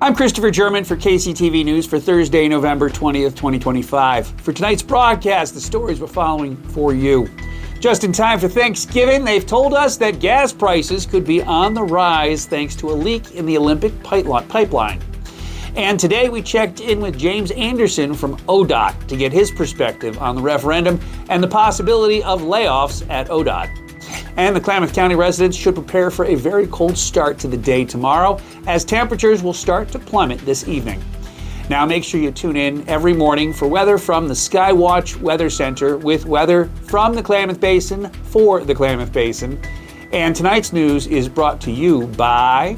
I'm Christopher German for KCTV News for Thursday, November 20th, 2025. For tonight's broadcast, the stories we're following for you. Just in time for Thanksgiving, they've told us that gas prices could be on the rise thanks to a leak in the Olympic pipeline. And today we checked in with James Anderson from ODOT to get his perspective on the referendum and the possibility of layoffs at ODOT. And the Klamath County residents should prepare for a very cold start to the day tomorrow, as temperatures will start to plummet this evening. Now make sure you tune in every morning for weather from the Skywatch Weather Center with weather from the Klamath Basin for the Klamath Basin. And tonight's news is brought to you by...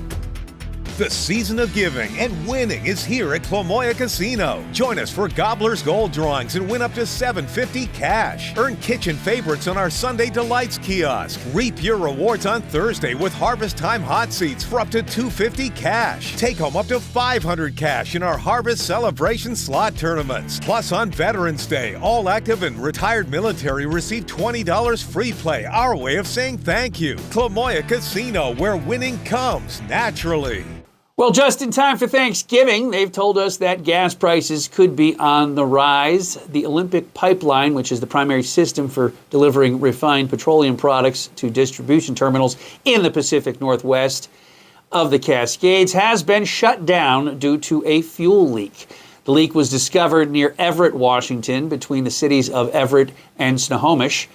The season of giving and winning is here at Klamath Casino. Join us for Gobbler's Gold drawings and win up to $750 cash. Earn kitchen favorites on our Sunday Delights kiosk. Reap your rewards on Thursday with Harvest Time hot seats for up to $250 cash. Take home up to $500 cash in our Harvest Celebration slot tournaments. Plus on Veterans Day, all active and retired military receive $20 free play. Our way of saying thank you. Klamath Casino, where winning comes naturally. Well, just in time for Thanksgiving, they've told us that gas prices could be on the rise. The Olympic pipeline, which is the primary system for delivering refined petroleum products to distribution terminals in the Pacific Northwest of the Cascades, has been shut down due to a fuel leak. The leak was discovered near Everett, Washington, between the cities of Everett and Snohomish,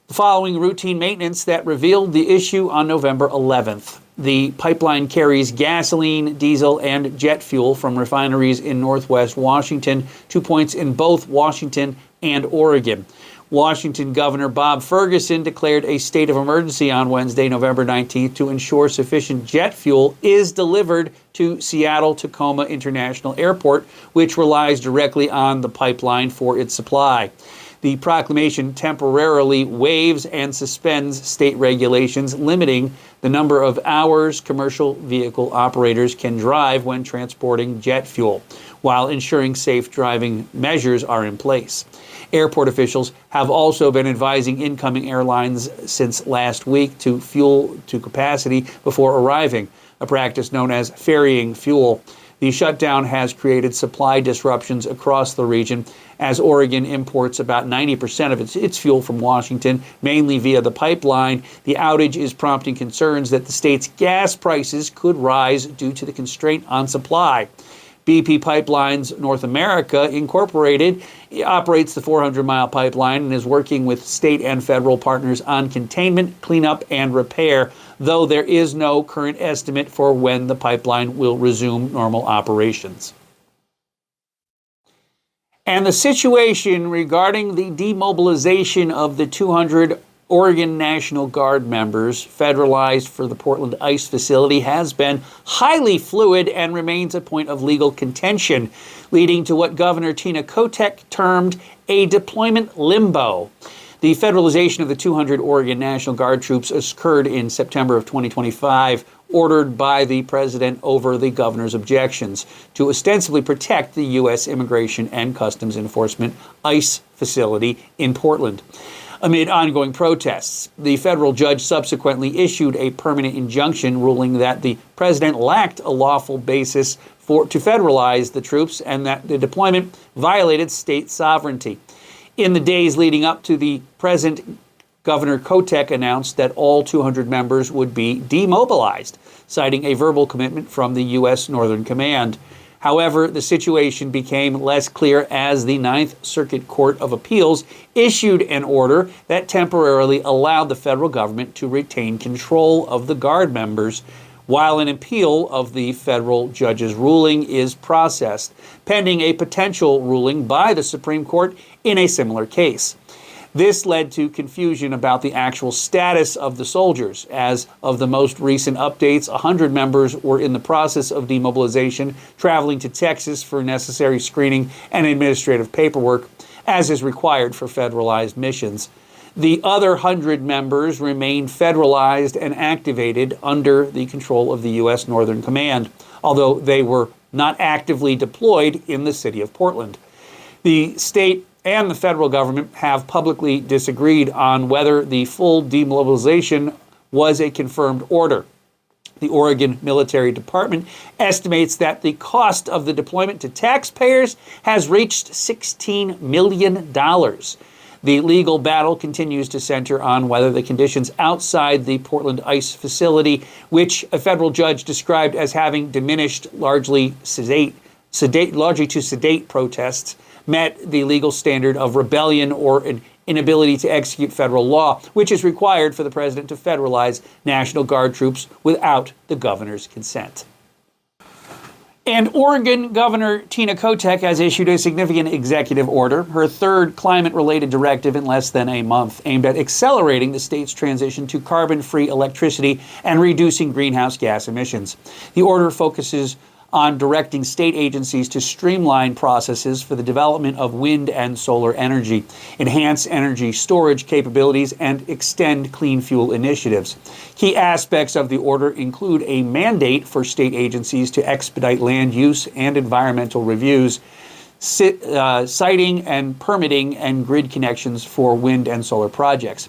following routine maintenance that revealed the issue on November 11th. The pipeline carries gasoline, diesel, and jet fuel from refineries in Northwest Washington to points in both Washington and Oregon. Washington Governor Bob Ferguson declared a state of emergency on Wednesday, November 19th, to ensure sufficient jet fuel is delivered to Seattle-Tacoma International Airport, which relies directly on the pipeline for its supply. The proclamation temporarily waives and suspends state regulations limiting the number of hours commercial vehicle operators can drive when transporting jet fuel, while ensuring safe driving measures are in place. Airport officials have also been advising incoming airlines since last week to fuel to capacity before arriving, a practice known as ferrying fuel. The shutdown has created supply disruptions across the region, as Oregon imports about 90% of its fuel from Washington, mainly via the pipeline. The outage is prompting concerns that the state's gas prices could rise due to the constraint on supply. BP Pipelines North America Incorporated operates the 400-mile pipeline and is working with state and federal partners on containment, cleanup, and repair, though there is no current estimate for when the pipeline will resume normal operations. And the situation regarding the demobilization of the 200 Oregon National Guard members federalized for the Portland ICE facility has been highly fluid and remains a point of legal contention, leading to what Governor Tina Kotek termed a deployment limbo. The federalization of the 200 Oregon National Guard troops occurred in September of 2025, ordered by the president over the governor's objections, to ostensibly protect the U.S. Immigration and Customs Enforcement ICE facility in Portland. Amid ongoing protests, the federal judge subsequently issued a permanent injunction ruling that the president lacked a lawful basis to federalize the troops and that the deployment violated state sovereignty. In the days leading up to the present, Governor Kotek announced that all 200 members would be demobilized, citing a verbal commitment from the U.S. Northern Command. However, the situation became less clear as the Ninth Circuit Court of Appeals issued an order that temporarily allowed the federal government to retain control of the Guard members, while an appeal of the federal judge's ruling is processed, pending a potential ruling by the Supreme Court in a similar case. This led to confusion about the actual status of the soldiers. As of the most recent updates, 100 members were in the process of demobilization, traveling to Texas for necessary screening and administrative paperwork, as is required for federalized missions. The other 100 members remain federalized and activated under the control of the U.S. Northern Command, although they were not actively deployed in the city of Portland. The state and the federal government have publicly disagreed on whether the full demobilization was a confirmed order. The Oregon Military Department estimates that the cost of the deployment to taxpayers has reached $16 million. The legal battle continues to center on whether the conditions outside the Portland ICE facility, which a federal judge described as having diminished largely to sedate protests, met the legal standard of rebellion or an inability to execute federal law, which is required for the president to federalize National Guard troops without the governor's consent. And Oregon Governor Tina Kotek has issued a significant executive order, her third climate-related directive in less than a month, aimed at accelerating the state's transition to carbon-free electricity and reducing greenhouse gas emissions. The order focuses on directing state agencies to streamline processes for the development of wind and solar energy, enhance energy storage capabilities, and extend clean fuel initiatives. Key aspects of the order include a mandate for state agencies to expedite land use and environmental reviews, siting and permitting, and grid connections for wind and solar projects.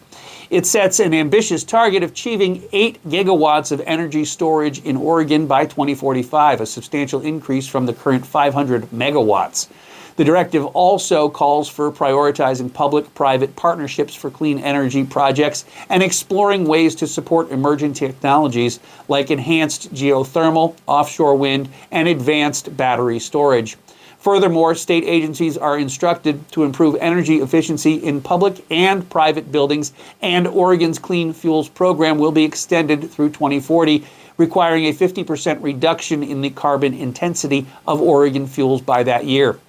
It sets an ambitious target of achieving 8 gigawatts of energy storage in Oregon by 2045, a substantial increase from the current 500 megawatts. The directive also calls for prioritizing public-private partnerships for clean energy projects and exploring ways to support emerging technologies like enhanced geothermal, offshore wind, and advanced battery storage. Furthermore, state agencies are instructed to improve energy efficiency in public and private buildings, and Oregon's Clean Fuels program will be extended through 2040, requiring a 50% reduction in the carbon intensity of Oregon fuels by that year.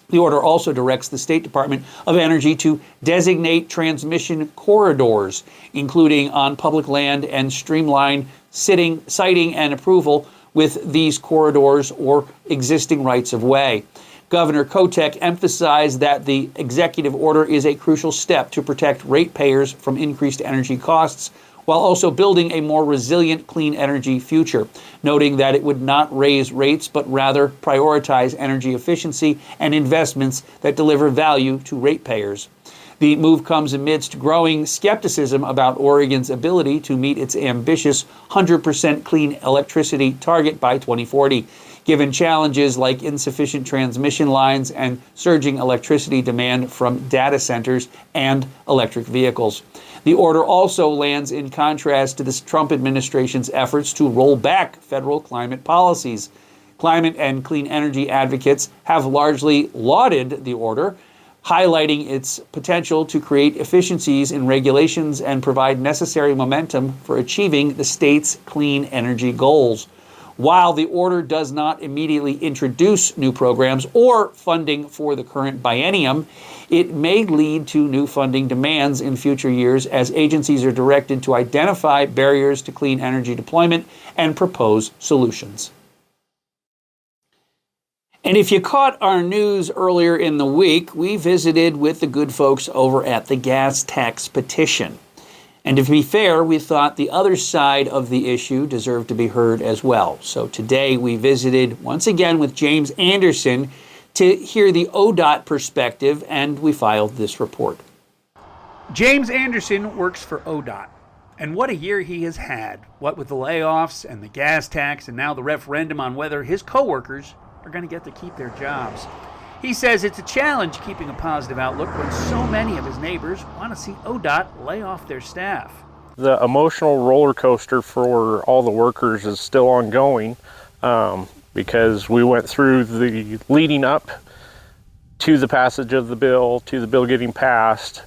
The order also directs the State Department of Energy to designate transmission corridors, including on public land, and streamline siting and approval with these corridors or existing rights of way. Governor Kotek emphasized that the executive order is a crucial step to protect ratepayers from increased energy costs, while also building a more resilient clean energy future, noting that it would not raise rates but rather prioritize energy efficiency and investments that deliver value to ratepayers. The move comes amidst growing skepticism about Oregon's ability to meet its ambitious 100% clean electricity target by 2040, given challenges like insufficient transmission lines and surging electricity demand from data centers and electric vehicles. The order also lands in contrast to the Trump administration's efforts to roll back federal climate policies. Climate and clean energy advocates have largely lauded the order, highlighting its potential to create efficiencies in regulations and provide necessary momentum for achieving the state's clean energy goals. While the order does not immediately introduce new programs or funding for the current biennium, it may lead to new funding demands in future years as agencies are directed to identify barriers to clean energy deployment and propose solutions. And if you caught our news earlier in the week, we visited with the good folks over at the gas tax petition. And to be fair, we thought the other side of the issue deserved to be heard as well. So today we visited once again with James Anderson to hear the ODOT perspective, and we filed this report. James Anderson works for ODOT. And what a year he has had, what with the layoffs and the gas tax and now the referendum on whether his coworkers are going to get to keep their jobs. He says it's a challenge keeping a positive outlook when so many of his neighbors want to see ODOT lay off their staff. The emotional roller coaster for all the workers is still ongoing because we went through the leading up to the passage of the bill, to the bill getting passed,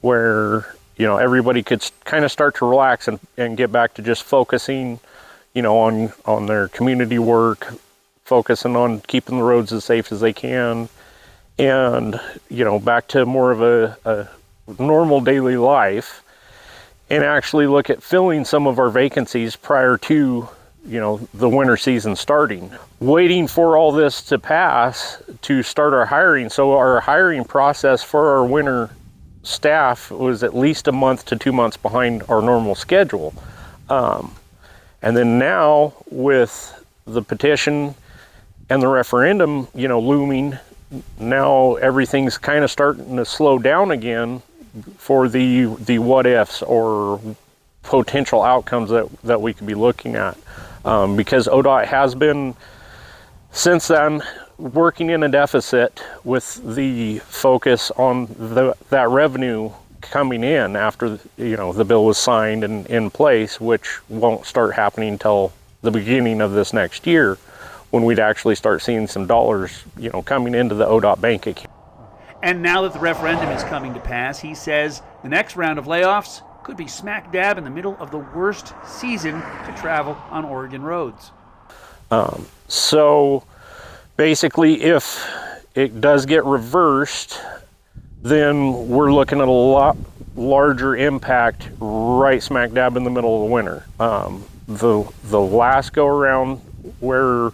where everybody could kind of start to relax and get back to just focusing on their community work, focusing on keeping the roads as safe as they can, and back to more of a normal daily life, and actually look at filling some of our vacancies prior to the winter season starting. Waiting for all this to pass to start our hiring. So our hiring process for our winter staff was at least a month to 2 months behind our normal schedule. And then now with the petition and the referendum, looming, now everything's kind of starting to slow down again for the what ifs or potential outcomes that we could be looking at. because ODOT has been, since then, working in a deficit with the focus on that revenue coming in after the bill was signed and in place, which won't start happening until the beginning of this next year, when we'd actually start seeing some dollars coming into the ODOT bank account. And now that the referendum is coming to pass, he says the next round of layoffs could be smack dab in the middle of the worst season to travel on Oregon roads. So basically, if it does get reversed, then we're looking at a lot larger impact right smack dab in the middle of the winter. The last go around, where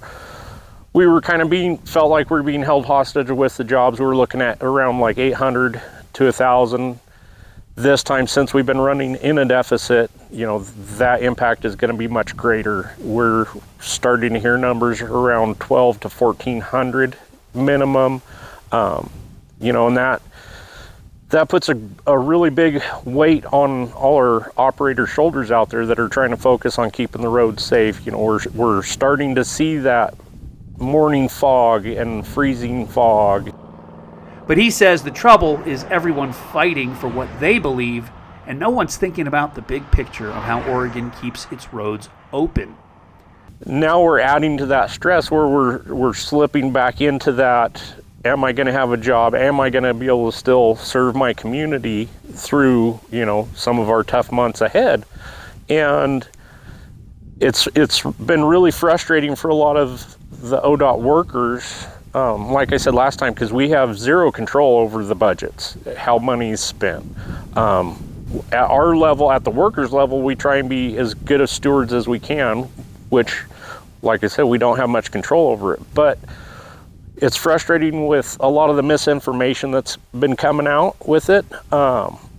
we were kind of felt like we were being held hostage with the jobs, we were looking at around like 800 to 1,000. This time, since we've been running in a deficit, that impact is going to be much greater. We're starting to hear numbers around 12 to 1,400 minimum, and that puts a really big weight on all our operator shoulders out there that are trying to focus on keeping the roads safe. We're starting to see that morning fog and freezing fog. But he says the trouble is everyone fighting for what they believe, and no one's thinking about the big picture of how Oregon keeps its roads open. Now we're adding to that stress where we're slipping back into that, am I going to have a job? Am I going to be able to still serve my community through, some of our tough months ahead? And it's been really frustrating for a lot of the ODOT workers, like I said last time, because we have zero control over the budgets, how money's spent. At our level, at the workers level, we try and be as good of stewards as we can, which, like I said, we don't have much control over it. But it's frustrating with a lot of the misinformation that's been coming out with it,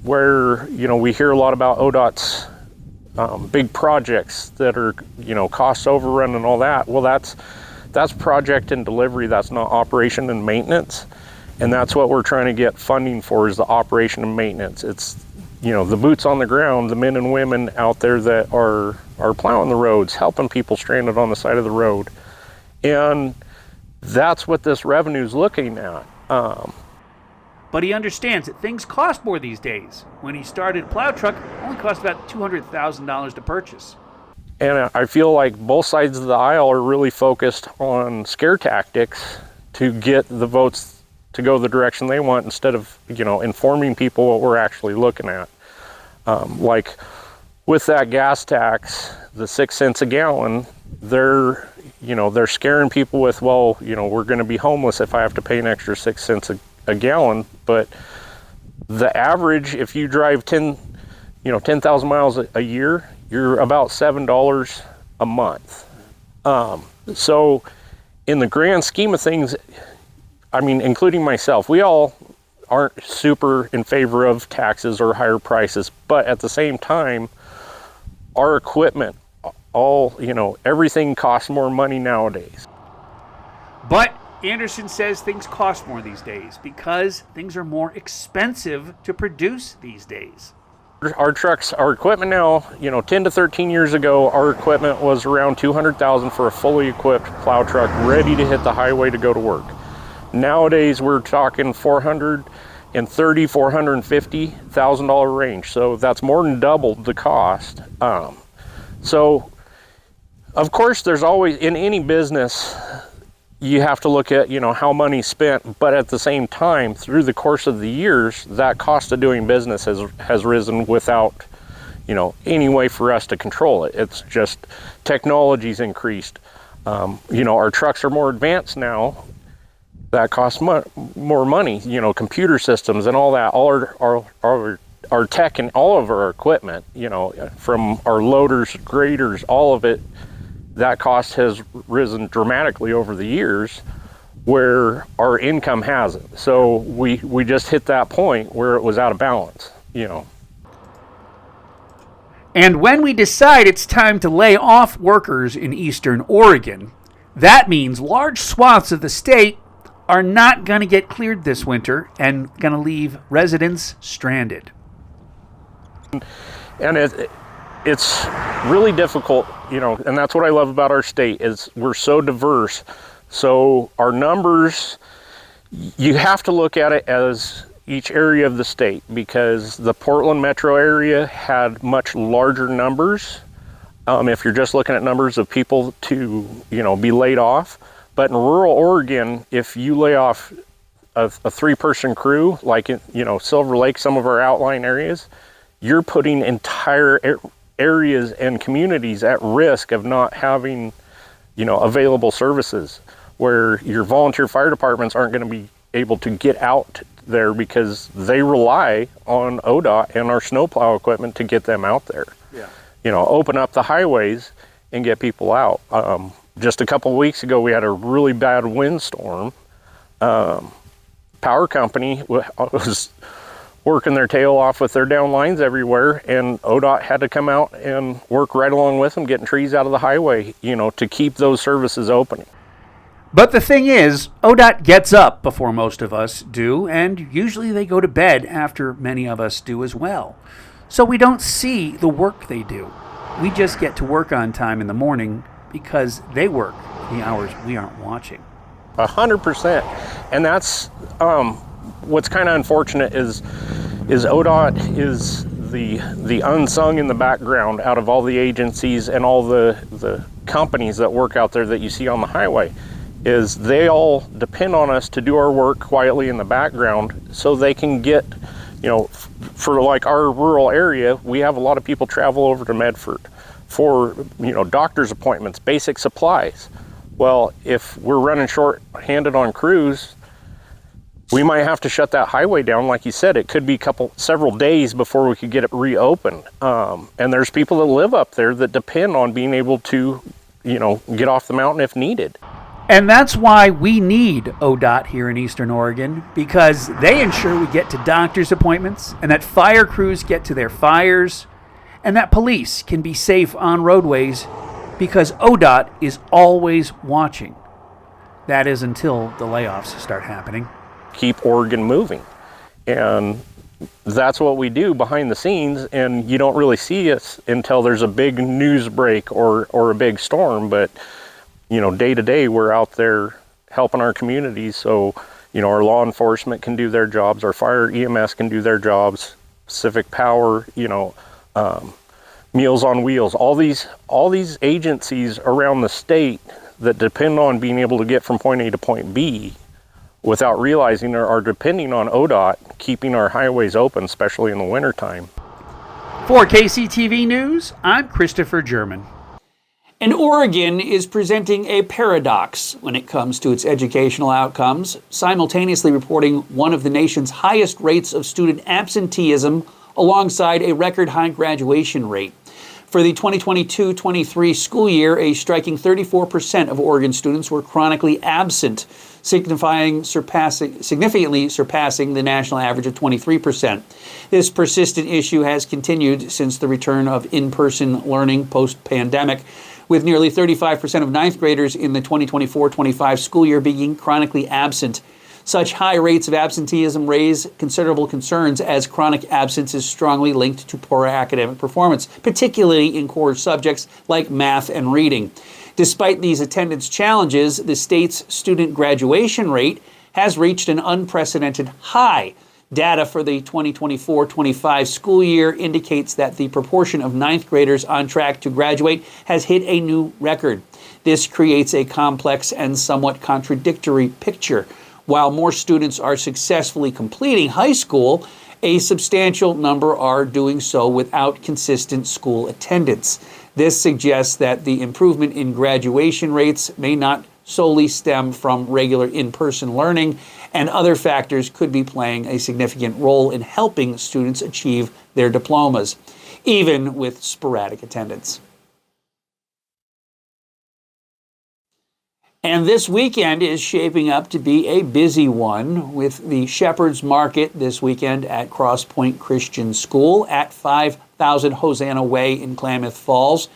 where, we hear a lot about ODOT's big projects that are, cost overrun and all that. Well, that's project and delivery. That's not operation and maintenance. And that's what we're trying to get funding for, is the operation and maintenance. It's, the boots on the ground, the men and women out there that are plowing the roads, helping people stranded on the side of the road. And that's what this revenue is looking at. But he understands that things cost more these days. When he started Plow Truck, it only cost about $200,000 to purchase. And I feel like both sides of the aisle are really focused on scare tactics to get the votes to go the direction they want, instead of, informing people what we're actually looking at. Like with that gas tax, the 6 cents a gallon, they're scaring people with, well, we're going to be homeless if I have to pay an extra 6 cents a gallon. But the average, if you drive 10,000 miles a year, you're about $7 a month. So in the grand scheme of things, including myself, we all aren't super in favor of taxes or higher prices, but at the same time, our equipment, everything costs more money nowadays. But Anderson says things cost more these days because things are more expensive to produce these days. Our trucks, our equipment now, 10 to 13 years ago, our equipment was around $200,000 for a fully equipped plow truck ready to hit the highway to go to work. Nowadays, we're talking $430,000, $450,000 range. So that's more than double the cost. So of course, there's always, in any business, you have to look at, how money's spent, but at the same time, through the course of the years, that cost of doing business has risen without, any way for us to control it. It's just technology's increased. Our trucks are more advanced now. That costs more money, computer systems and all that, all our tech and all of our equipment, from our loaders, graders, all of it, that cost has risen dramatically over the years, where our income hasn't. So we just hit that point where it was out of balance, And when we decide it's time to lay off workers in Eastern Oregon, that means large swaths of the state are not going to get cleared this winter and going to leave residents stranded. And it's really difficult, and that's what I love about our state is we're so diverse. So our numbers, you have to look at it as each area of the state, because the Portland metro area had much larger numbers. If you're just looking at numbers of people to, be laid off. But in rural Oregon, if you lay off a 3-person crew, like in, Silver Lake, some of our outlying areas, you're putting entire areas and communities at risk of not having, available services, where your volunteer fire departments aren't going to be able to get out there because they rely on ODOT and our snowplow equipment to get them out there. Yeah. Open up the highways and get people out. Just a couple of weeks ago, we had a really bad windstorm. Power company was working their tail off with their down lines everywhere, and ODOT had to come out and work right along with them, getting trees out of the highway, to keep those services open. But the thing is, ODOT gets up before most of us do, and usually they go to bed after many of us do as well. So we don't see the work they do. We just get to work on time in the morning because they work the hours we aren't watching. 100%. And that's what's kind of unfortunate is ODOT is the unsung in the background out of all the agencies and all the companies that work out there that you see on the highway. Is they all depend on us to do our work quietly in the background so they can get, for like our rural area, we have a lot of people travel over to Medford for, doctor's appointments, basic supplies. Well, if we're running short-handed on crews, we might have to shut that highway down. Like you said, it could be several days before we could get it reopened. And there's people that live up there that depend on being able to, get off the mountain if needed. And that's why we need ODOT here in Eastern Oregon, because they ensure we get to doctor's appointments and that fire crews get to their fires and that police can be safe on roadways, because ODOT is always watching. That is until the layoffs start happening. Keep Oregon moving. And that's what we do behind the scenes, and you don't really see us until there's a big news break or a big storm. But day to day, we're out there helping our communities. So, our law enforcement can do their jobs, our fire EMS can do their jobs, Pacific Power, Meals on Wheels, all these agencies around the state that depend on being able to get from point A to point B without realizing are depending on ODOT keeping our highways open, especially in the wintertime. For KCTV News, I'm Christopher German. And Oregon is presenting a paradox when it comes to its educational outcomes, simultaneously reporting one of the nation's highest rates of student absenteeism alongside a record high graduation rate. For the 2022-23 school year, a striking 34% of Oregon students were chronically absent, significantly surpassing the national average of 23%. This persistent issue has continued since the return of in-person learning post-pandemic, with nearly 35% of ninth graders in the 2024-25 school year being chronically absent. Such high rates of absenteeism raise considerable concerns, as chronic absence is strongly linked to poor academic performance, particularly in core subjects like math and reading. Despite these attendance challenges, the state's student graduation rate has reached an unprecedented high. Data for the 2024-25 school year indicates that the proportion of ninth graders on track to graduate has hit a new record. This creates a complex and somewhat contradictory picture. While more students are successfully completing high school, a substantial number are doing so without consistent school attendance. This suggests that the improvement in graduation rates may not solely stem from regular in-person learning, and other factors could be playing a significant role in helping students achieve their diplomas, even with sporadic attendance. And this weekend is shaping up to be a busy one, with the Shepherd's Market this weekend at Cross Point Christian School at 5000 Hosanna Way in Klamath Falls,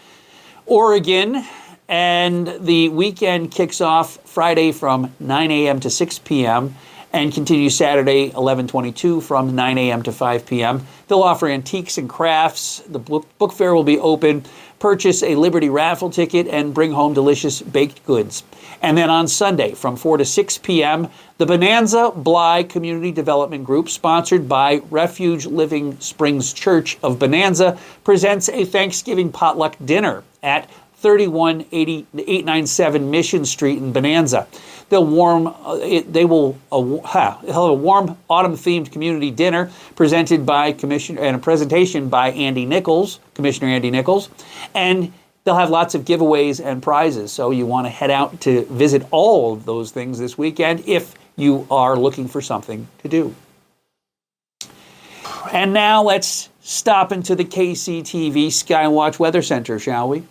Oregon. And the weekend kicks off Friday from 9 a.m. to 6 p.m. and continue Saturday, 11/22 from 9 a.m. to 5 p.m. They'll offer antiques and crafts. The book fair will be open. Purchase a Liberty raffle ticket and bring home delicious baked goods. And then on Sunday from 4 to 6 p.m., the Bonanza Bly Community Development Group, sponsored by Refuge Living Springs Church of Bonanza, presents a Thanksgiving potluck dinner at 31897 Mission Street in Bonanza. They'll have a warm autumn-themed community dinner presented by a presentation by Commissioner Andy Nichols, and they'll have lots of giveaways and prizes. So you want to head out to visit all of those things this weekend if you are looking for something to do. And now let's stop into the KCTV Skywatch Weather Center, shall we?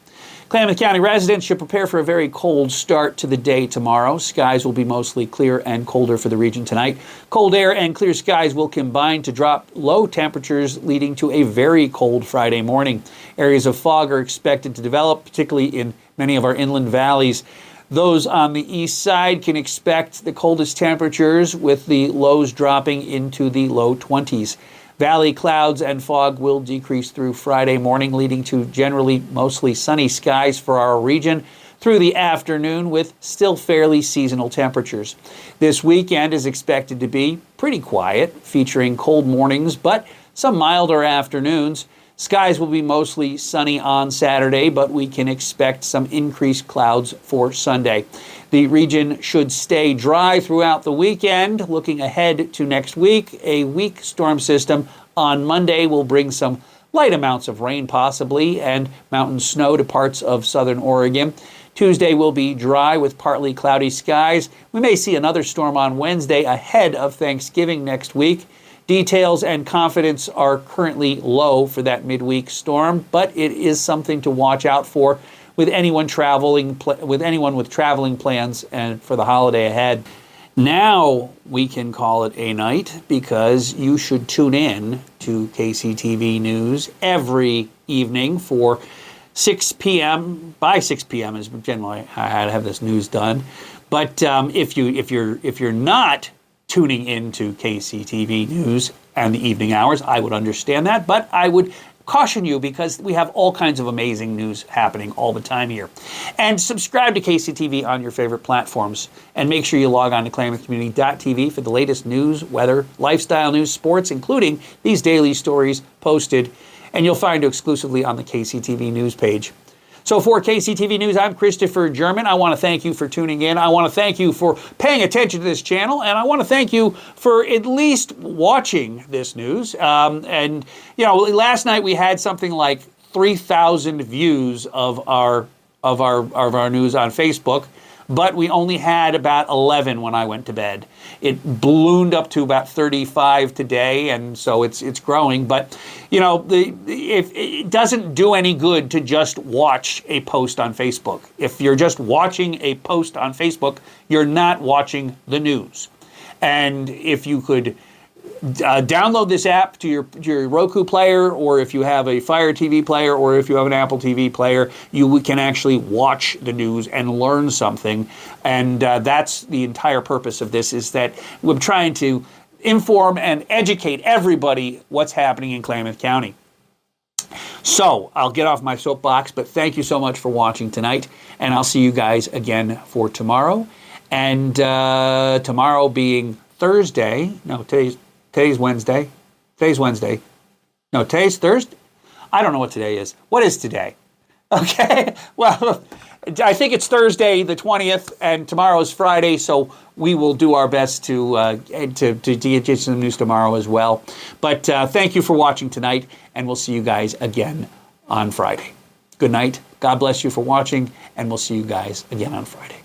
Klamath County residents should prepare for a very cold start to the day tomorrow. Skies will be mostly clear and colder for the region tonight. Cold air and clear skies will combine to drop low temperatures, leading to a very cold Friday morning. Areas of fog are expected to develop, particularly in many of our inland valleys. Those on the east side can expect the coldest temperatures, with the lows dropping into the low 20s. Valley clouds and fog will decrease through Friday morning, leading to generally mostly sunny skies for our region through the afternoon, with still fairly seasonal temperatures. This weekend is expected to be pretty quiet, featuring cold mornings but some milder afternoons. Skies will be mostly sunny on Saturday, but we can expect some increased clouds for Sunday. The region should stay dry throughout the weekend. Looking ahead to next week, a weak storm system on Monday will bring some light amounts of rain possibly and mountain snow to parts of southern Oregon. Tuesday will be dry with partly cloudy skies. We may see another storm on Wednesday ahead of Thanksgiving next week. Details and confidence are currently low for that midweek storm, but it is something to watch out for with anyone with traveling plans and for the holiday ahead. Now we can call it a night, because you should tune in to KCTV News every evening for 6 p.m. By 6 p.m. is generally I have this news done. But if you're not tuning into KCTV News and the evening hours, I would understand that, but I would caution you because we have all kinds of amazing news happening all the time here. And subscribe to KCTV on your favorite platforms, and make sure you log on to klamathcommunity.tv for the latest news, weather, lifestyle news, sports, including these daily stories posted, and you'll find it exclusively on the KCTV News page. So for KCTV News, I'm Christopher German. I want to thank you for tuning in. I want to thank you for paying attention to this channel, and I want to thank you for at least watching this news. And you know, last night we had something like 3,000 views of our news on Facebook, but we only had about 11 when I went to bed. It ballooned up to about 35 today, and so it's growing. But you know, it doesn't do any good to just watch a post on Facebook. If you're just watching a post on Facebook, you're not watching the news. And if you could download this app to your Roku player, or if you have a Fire TV player, or if you have an Apple TV player, you can actually watch the news and learn something. And that's the entire purpose of this, is that we're trying to inform and educate everybody what's happening in Klamath County. So I'll get off my soapbox, but thank you so much for watching tonight, and I'll see you guys again for tomorrow. And tomorrow being Thursday, no, today's Wednesday. Today's Wednesday. No, today's Thursday. I don't know what today is. What is today? Okay. Well, I think it's Thursday the 20th, and tomorrow is Friday, so we will do our best to get you some news tomorrow as well. But thank you for watching tonight, and we'll see you guys again on Friday. Good night. God bless you for watching, and we'll see you guys again on Friday.